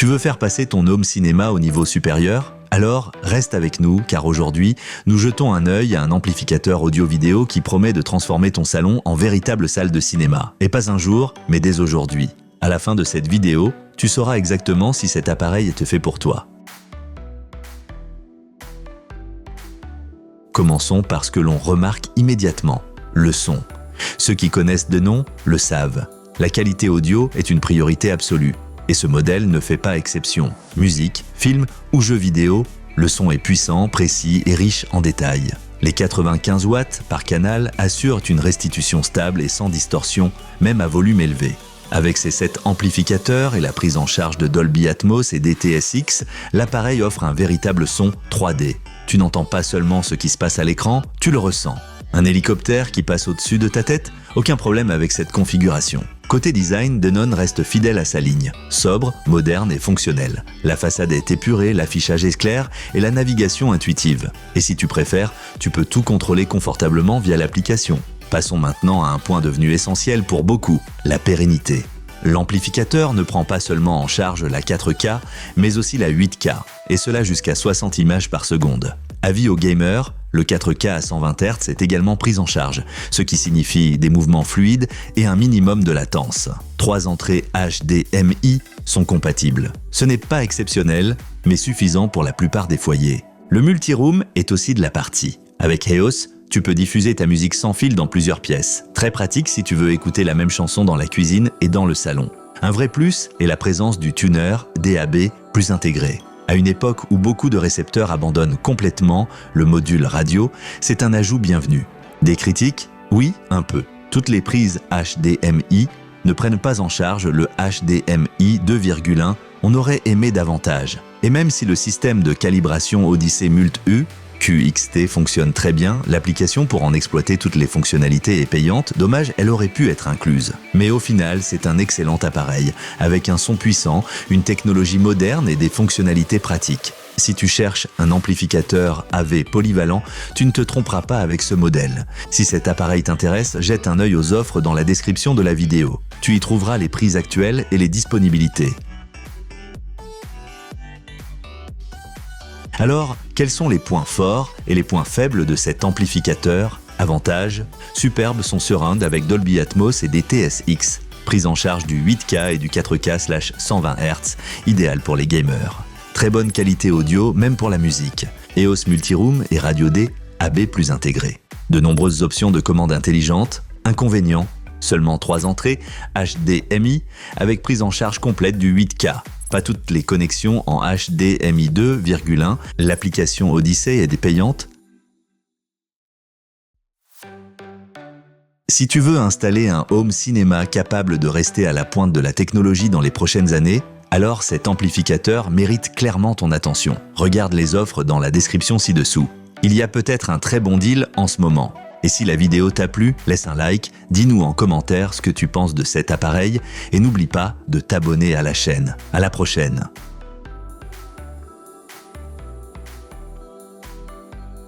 Tu veux faire passer ton home cinéma au niveau supérieur? Alors, reste avec nous, car aujourd'hui, nous jetons un œil à un amplificateur audio-vidéo qui promet de transformer ton salon en véritable salle de cinéma. Et pas un jour, mais dès aujourd'hui. À la fin de cette vidéo, tu sauras exactement si cet appareil est fait pour toi. Commençons par ce que l'on remarque immédiatement, le son. Ceux qui connaissent de nom le savent. La qualité audio est une priorité absolue. Et ce modèle ne fait pas exception. Musique, film ou jeux vidéo, le son est puissant, précis et riche en détails. Les 95 watts par canal assurent une restitution stable et sans distorsion, même à volume élevé. Avec ses 7 amplificateurs et la prise en charge de Dolby Atmos et DTS:X, l'appareil offre un véritable son 3D. Tu n'entends pas seulement ce qui se passe à l'écran, tu le ressens. Un hélicoptère qui passe au-dessus de ta tête? Aucun problème avec cette configuration. Côté design, Denon reste fidèle à sa ligne, sobre, moderne et fonctionnelle. La façade est épurée, l'affichage est clair et la navigation intuitive. Et si tu préfères, tu peux tout contrôler confortablement via l'application. Passons maintenant à un point devenu essentiel pour beaucoup, la pérennité. L'amplificateur ne prend pas seulement en charge la 4K, mais aussi la 8K, et cela jusqu'à 60 images par seconde. Avis aux gamers, le 4K à 120 Hz est également pris en charge, ce qui signifie des mouvements fluides et un minimum de latence. 3 entrées HDMI sont compatibles. Ce n'est pas exceptionnel, mais suffisant pour la plupart des foyers. Le multiroom est aussi de la partie. Avec EOS, tu peux diffuser ta musique sans fil dans plusieurs pièces. Très pratique si tu veux écouter la même chanson dans la cuisine et dans le salon. Un vrai plus est la présence du tuner DAB plus intégré. À une époque où beaucoup de récepteurs abandonnent complètement le module radio, c'est un ajout bienvenu. Des critiques? Oui, un peu. Toutes les prises HDMI ne prennent pas en charge le HDMI 2.1, on aurait aimé davantage. Et même si le système de calibration Odyssey Mult-U QXT fonctionne très bien, l'application pour en exploiter toutes les fonctionnalités est payante, dommage elle aurait pu être incluse. Mais au final, c'est un excellent appareil, avec un son puissant, une technologie moderne et des fonctionnalités pratiques. Si tu cherches un amplificateur AV polyvalent, tu ne te tromperas pas avec ce modèle. Si cet appareil t'intéresse, jette un œil aux offres dans la description de la vidéo. Tu y trouveras les prix actuels et les disponibilités. Alors, quels sont les points forts et les points faibles de cet amplificateur? Avantages: superbe son surround avec Dolby Atmos et DTS:X, prise en charge du 8K et du 4K/120 Hz, idéal pour les gamers. Très bonne qualité audio, même pour la musique. EOS Multiroom et Radio D AB plus intégrés. De nombreuses options de commande intelligente. Inconvénients: seulement 3 entrées HDMI avec prise en charge complète du 8K. Pas toutes les connexions en HDMI 2.1, l'application Odyssey est payante. Si tu veux installer un home cinéma capable de rester à la pointe de la technologie dans les prochaines années, alors cet amplificateur mérite clairement ton attention. Regarde les offres dans la description ci-dessous. Il y a peut-être un très bon deal en ce moment. Et si la vidéo t'a plu, laisse un like, dis-nous en commentaire ce que tu penses de cet appareil et n'oublie pas de t'abonner à la chaîne. À la prochaine.